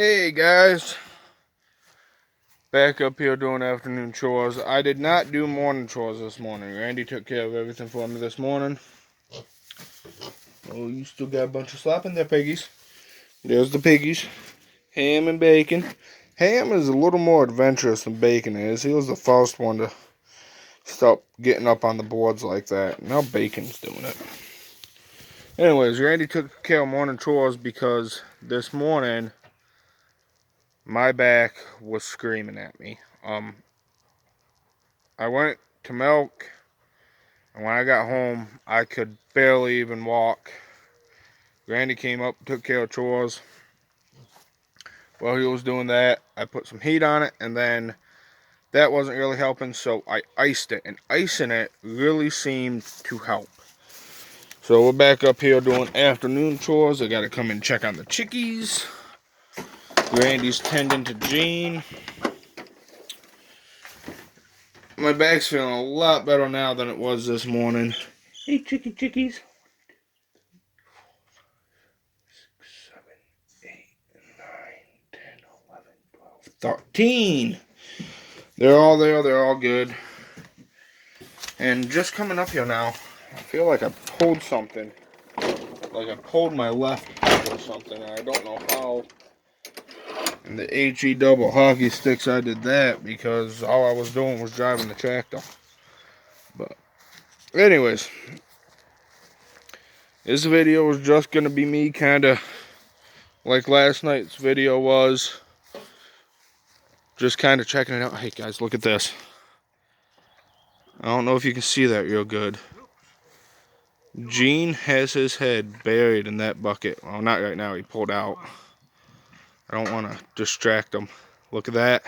Hey guys, back up here doing afternoon chores. I did not do morning chores this morning. Randy took care of everything for me this morning. Oh, you still got a bunch of slop in there, piggies. There's the piggies. Ham and bacon. Ham is a little more adventurous than bacon is. He was the first one to stop getting up on the boards like that. Now bacon's doing it. Anyways, Randy took care of morning chores because this morning my back was screaming at me. I went to milk, and when I got home, I could barely even walk. Randy came up, took care of chores. While he was doing that, I put some heat on it, and then that wasn't really helping, so I iced it, and icing it really seemed to help. So we're back up here doing afternoon chores. I gotta come and check on the chickies. Randy's tending to Jean. My back's feeling a lot better now than it was this morning. Hey, chickies. 13. They're all there. They're all good. And just coming up here now, I feel like I pulled something. Like I pulled my left hip or something. And I don't know how. And the HE double hockey sticks, I did that because all I was doing was driving the tractor. But anyways, this video was just going to be me kind of like last night's video was. Just kind of checking it out. Hey guys, look at this. I don't know if you can see that real good. Gene has his head buried in that bucket. Well, not right now. He pulled out. I don't want to distract him. Look at that.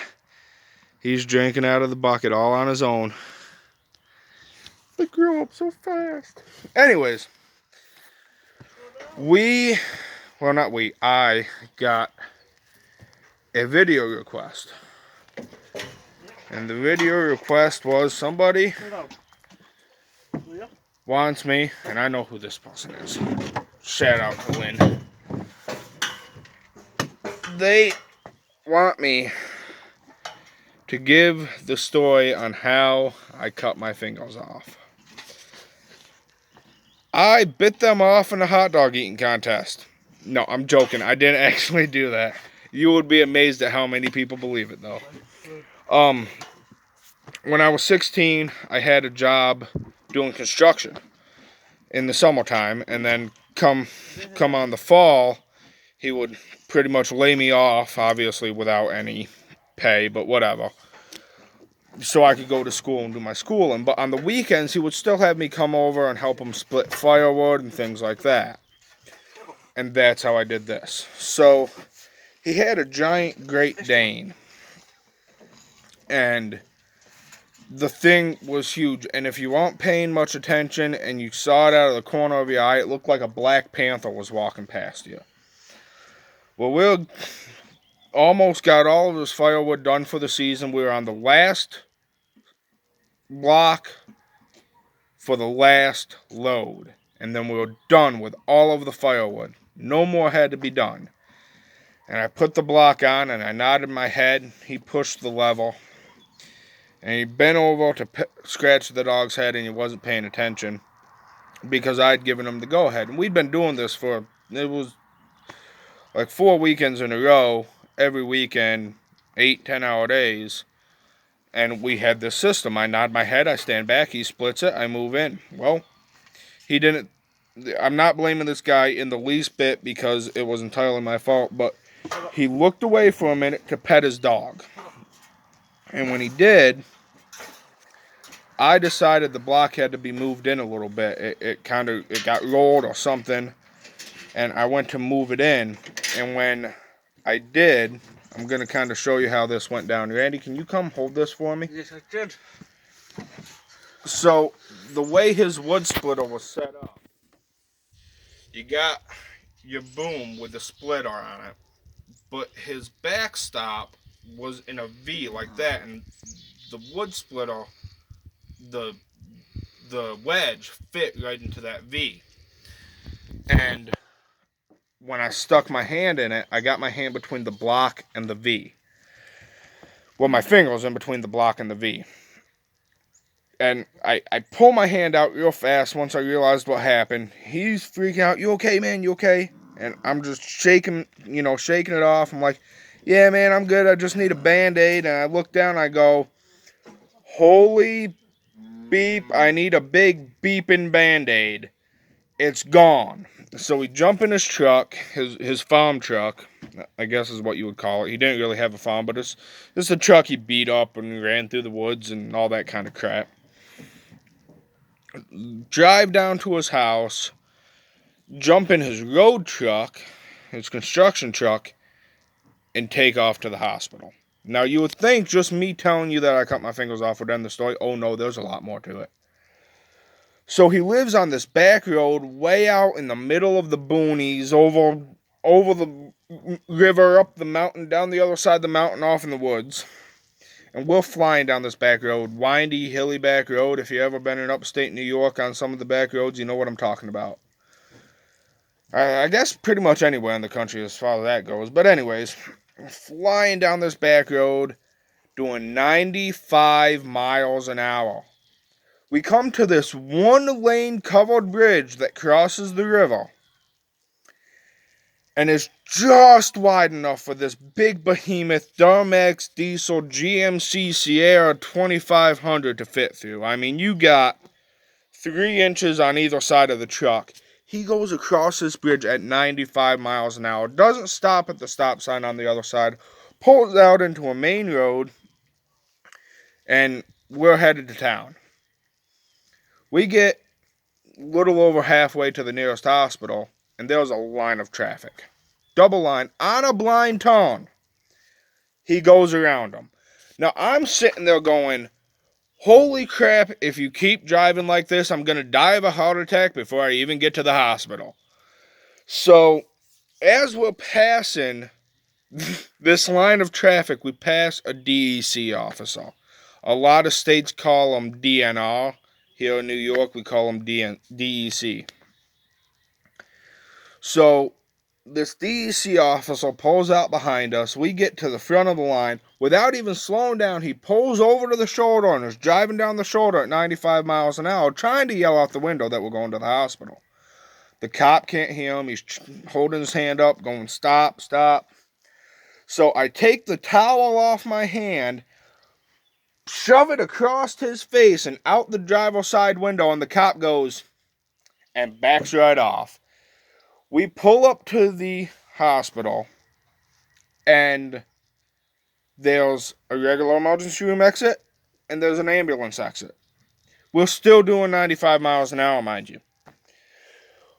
He's drinking out of the bucket all on his own. They grew up so fast. Anyways, I got a video request. And the video request was somebody wants me, and I know who this person is. Shout out to Lynn. They want me to give the story on how I cut my fingers off. I bit them off in a hot dog eating contest. No, I'm joking. I didn't actually do that. You would be amazed at how many people believe it, though. When I was 16, I had a job doing construction in the summertime, and then come on the fall, he would pretty much lay me off, obviously without any pay, but whatever, so I could go to school and do my schooling. But on the weekends, he would still have me come over and help him split firewood and things like that. And that's how I did this. So he had a giant Great Dane, and the thing was huge. And if you weren't paying much attention and you saw it out of the corner of your eye, it looked like a Black Panther was walking past you. Well, we almost got all of this firewood done for the season. We were on the last block for the last load. And then we were done with all of the firewood. No more had to be done. And I put the block on and I nodded my head. He pushed the lever. And he bent over to scratch the dog's head, and he wasn't paying attention because I'd given him the go-ahead. And we'd been doing this for, it was like 4 weekends in a row, every weekend, 8-10-hour days. And we had this system. I nod my head, I stand back, he splits it, I move in. Well, he didn't. I'm not blaming this guy in the least bit because it was entirely my fault, but he looked away for a minute to pet his dog. And when he did, I decided the block had to be moved in a little bit. It got rolled or something, and I went to move it in. And when I did, I'm going to kind of show you how this went down. Randy, can you come hold this for me? Yes, I did. So, the way his wood splitter was set up, you got your boom with the splitter on it, but his backstop was in a V like that, and the wood splitter, the wedge fit right into that V. And when I stuck my hand in it, I got my hand between the block and the V. Well, my finger was in between the block and the V. And I pull my hand out real fast once I realized what happened. He's freaking out. You okay, man? You okay? And I'm just shaking it off. I'm like, yeah, man, I'm good. I just need a Band-Aid. And I look down and I go, holy beep, I need a big beeping Band-Aid. It's gone. So we jump in his truck, his farm truck, I guess is what you would call it. He didn't really have a farm, but it's a truck he beat up and ran through the woods and all that kind of crap. Drive down to his house, jump in his road truck, his construction truck, and take off to the hospital. Now, you would think just me telling you that I cut my fingers off would end the story. Oh, no, there's a lot more to it. So he lives on this back road way out in the middle of the boonies, over the river, up the mountain, down the other side of the mountain, off in the woods. And we're flying down this back road, windy, hilly back road. If you've ever been in upstate New York on some of the back roads, you know what I'm talking about. I guess pretty much anywhere in the country as far as that goes. But anyways, flying down this back road, doing 95 miles an hour. We come to this one-lane covered bridge that crosses the river. And it's just wide enough for this big behemoth Duramax diesel GMC Sierra 2500 to fit through. I mean, you got 3 inches on either side of the truck. He goes across this bridge at 95 miles an hour, doesn't stop at the stop sign on the other side, pulls out into a main road, and we're headed to town. We get a little over halfway to the nearest hospital, and there's a line of traffic. Double line on a blind turn. He goes around them. Now, I'm sitting there going, holy crap, if you keep driving like this, I'm going to die of a heart attack before I even get to the hospital. So, as we're passing this line of traffic, we pass a DEC officer. A lot of states call them DNR. Here in New York, we call them DEC. So, this DEC officer pulls out behind us. We get to the front of the line. Without even slowing down, he pulls over to the shoulder and is driving down the shoulder at 95 miles an hour, trying to yell out the window that we're going to the hospital. The cop can't hear him. He's holding his hand up, going, stop, stop. So I take the towel off my hand, shove it across his face and out the driver's side window, and the cop goes and backs right off. We pull up to the hospital, and there's a regular emergency room exit, and there's an ambulance exit. We're still doing 95 miles an hour, mind you.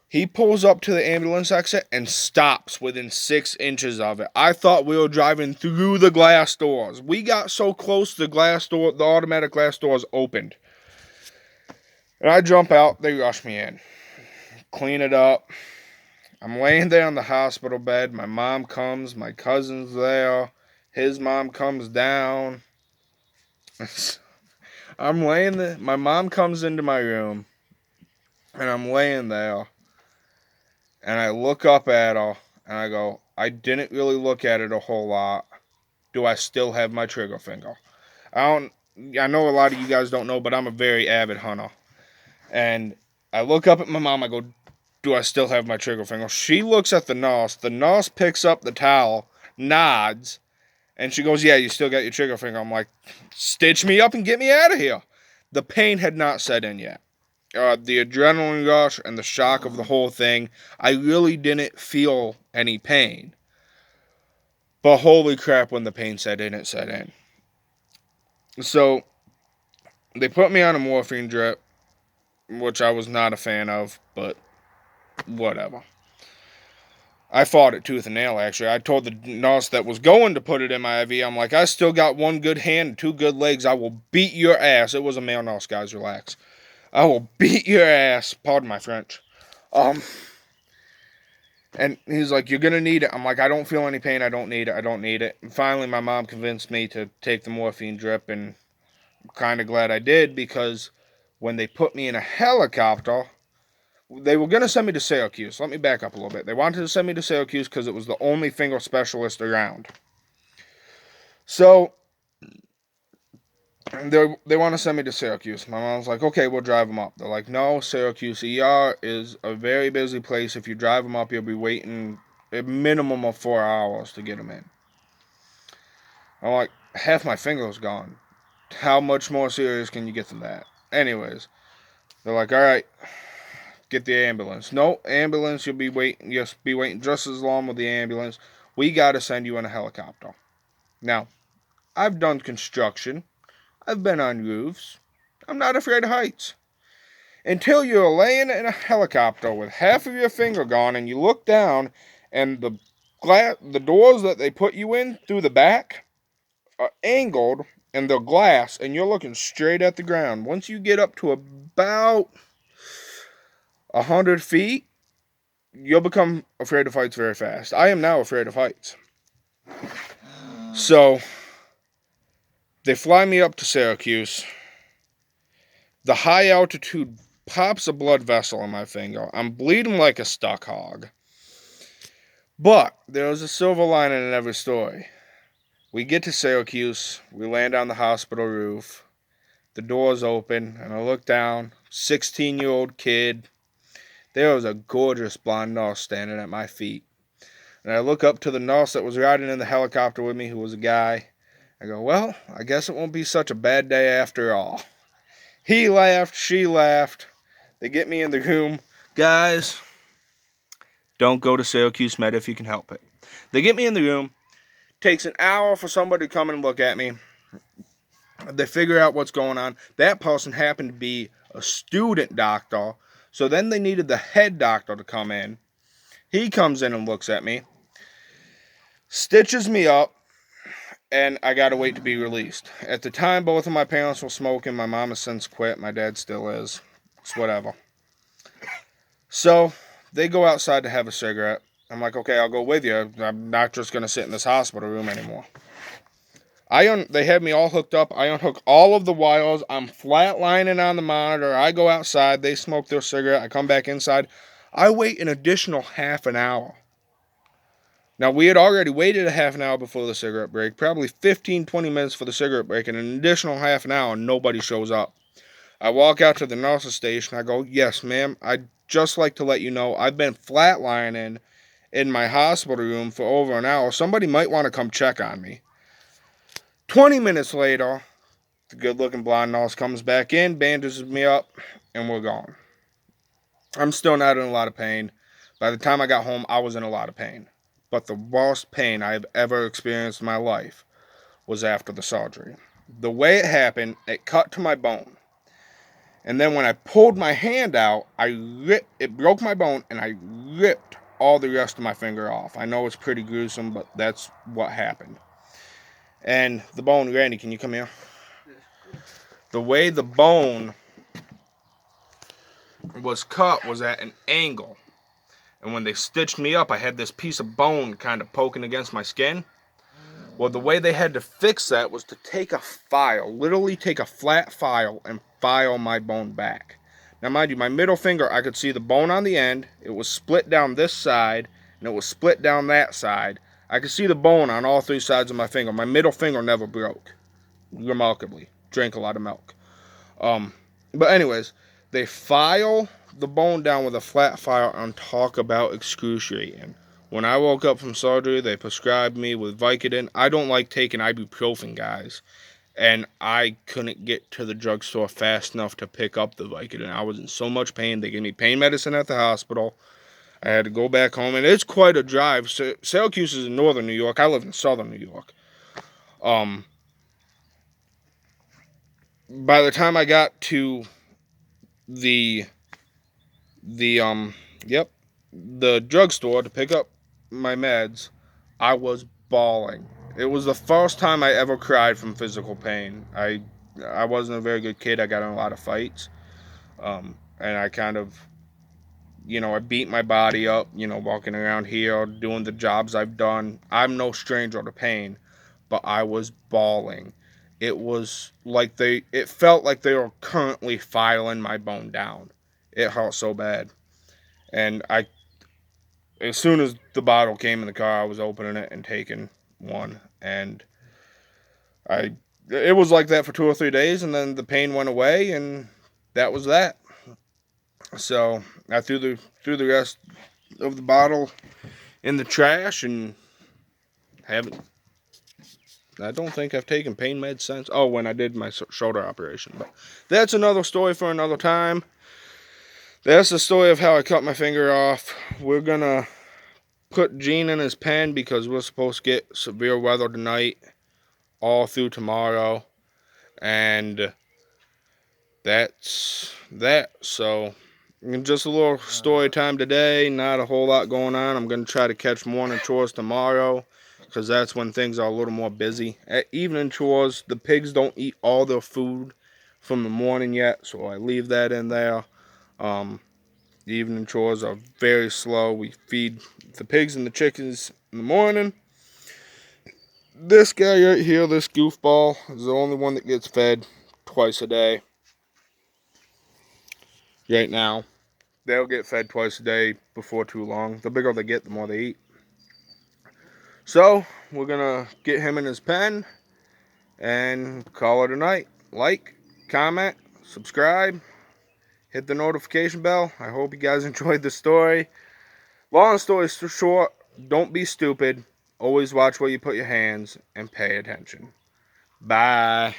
He pulls up to the ambulance exit and stops within 6 inches of it. I thought we were driving through the glass doors. We got so close to the glass door, the automatic glass doors opened. And I jump out, they rush me in. Clean it up. I'm laying there on the hospital bed. My mom comes, my cousin's there. His mom comes down. I'm laying there. My mom comes into my room, and I'm laying there. And I look up at her, and I go, I didn't really look at it a whole lot. Do I still have my trigger finger? I know a lot of you guys don't know, but I'm a very avid hunter. And I look up at my mom, I go, do I still have my trigger finger? She looks at the nurse. The nurse picks up the towel, nods, and she goes, yeah, you still got your trigger finger. I'm like, stitch me up and get me out of here. The pain had not set in yet. The adrenaline rush and the shock of the whole thing, I really didn't feel any pain. But holy crap, when the pain set in, it set in. So, they put me on a morphine drip, which I was not a fan of, but whatever. I fought it tooth and nail, actually. I told the nurse that was going to put it in my IV, I'm like, I still got one good hand and 2 good legs. I will beat your ass. It was a male nurse, guys, relax. I will beat your ass. Pardon my French. And he's like, you're going to need it. I'm like, I don't feel any pain. I don't need it. I don't need it. And finally, my mom convinced me to take the morphine drip, and I'm kind of glad I did, because when they put me in a helicopter, They were going to send me to Syracuse. Let me back up a little bit. They wanted to send me to Syracuse because it was the only finger specialist around. So they want to send me to Syracuse. My mom's like, okay, we'll drive them up. They're like, no, Syracuse ER is a very busy place. If you drive them up, you'll be waiting a minimum of 4 hours to get them in. I'm like, half my finger's gone. How much more serious can you get than that? Anyways, they're like, all right, get the ambulance. No, ambulance, you'll be waiting just as long with the ambulance. We got to send you in a helicopter. Now, I've done construction. I've been on roofs. I'm not afraid of heights. Until you're laying in a helicopter with half of your finger gone and you look down and the doors that they put you in through the back are angled and they're glass and you're looking straight at the ground. Once you get up to about 100 feet, you'll become afraid of heights very fast. I am now afraid of heights. So, they fly me up to Syracuse. The high altitude pops a blood vessel in my finger. I'm bleeding like a stuck hog. But there's a silver lining in every story. We get to Syracuse. We land on the hospital roof. The doors open, and I look down. 16-year-old kid. There was a gorgeous blonde nurse standing at my feet. And I look up to the nurse that was riding in the helicopter with me, who was a guy. I go, well, I guess it won't be such a bad day after all. He laughed, she laughed. They get me in the room. Guys, don't go to Syracuse Med if you can help it. They get me in the room. Takes an hour for somebody to come and look at me. They figure out what's going on. That person happened to be a student doctor. So then they needed the head doctor to come in. He comes in and looks at me. Stitches me up. And I gotta wait to be released. At the time, both of my parents were smoking. My mom has since quit. My dad still is. It's whatever. So, they go outside to have a cigarette. I'm like, okay, I'll go with you. I'm not just gonna sit in this hospital room anymore. They had me all hooked up. I unhook all of the wires. I'm flatlining on the monitor. I go outside. They smoke their cigarette. I come back inside. I wait an additional half an hour. Now, we had already waited a half an hour before the cigarette break, probably 15, 20 minutes for the cigarette break, and an additional half an hour, and nobody shows up. I walk out to the nurse's station. I go, yes, ma'am, I'd just like to let you know I've been flatlining in my hospital room for over an hour. Somebody might want to come check on me. 20 minutes later, the good-looking blonde nurse comes back in, bandages me up, and we're gone. I'm still not in a lot of pain. By the time I got home, I was in a lot of pain. But the worst pain I've ever experienced in my life was after the surgery. The way it happened, it cut to my bone. And then when I pulled my hand out, it broke my bone, and I ripped all the rest of my finger off. I know it's pretty gruesome, but that's what happened. And the bone, Randy, can you come here? The way the bone was cut was at an angle. And when they stitched me up, I had this piece of bone kind of poking against my skin. Well, the way they had to fix that was to take a file, literally take a flat file and file my bone back. Now, mind you, my middle finger, I could see the bone on the end. It was split down this side, and it was split down that side. I could see the bone on all three sides of my finger. My middle finger never broke, remarkably. Drank a lot of milk. But anyways, they file the bone down with a flat file and talk about excruciating. When I woke up from surgery, they prescribed me with Vicodin. I don't like taking ibuprofen, guys. And I couldn't get to the drugstore fast enough to pick up the Vicodin. I was in so much pain. They gave me pain medicine at the hospital. I had to go back home. And it's quite a drive. Syracuse is in northern New York. I live in southern New York. By the time I got to the drugstore to pick up my meds, I was bawling. It was the first time I ever cried from physical pain. I wasn't a very good kid. I got in a lot of fights. And I kind of, I beat my body up, walking around here, doing the jobs I've done. I'm no stranger to pain, but I was bawling. It felt like they were currently filing my bone down. It hurt so bad. And as soon as the bottle came in the car, I was opening it and taking one. And it was like that for 2 or 3 days, and then the pain went away, and that was that. So I threw the rest of the bottle in the trash, and haven't. I don't think I've taken pain meds since. Oh, when I did my shoulder operation. But that's another story for another time. That's the story of how I cut my finger off. We're gonna put Gene in his pen because we're supposed to get severe weather tonight, all through tomorrow, and that's that. So just a little story time today. Not a whole lot going on. I'm gonna try to catch morning chores tomorrow, because that's when things are a little more busy. At evening chores, the pigs don't eat all their food from the morning yet, so I leave that in there. The evening chores are very slow. We feed the pigs and the chickens in the morning. This guy right here, this goofball, is the only one that gets fed twice a day. Right now, they'll get fed twice a day before too long. The bigger they get, the more they eat. So, we're going to get him in his pen and call it a night. Like, comment, subscribe, hit the notification bell. I hope you guys enjoyed the story. Long story short, don't be stupid. Always watch where you put your hands and pay attention. Bye.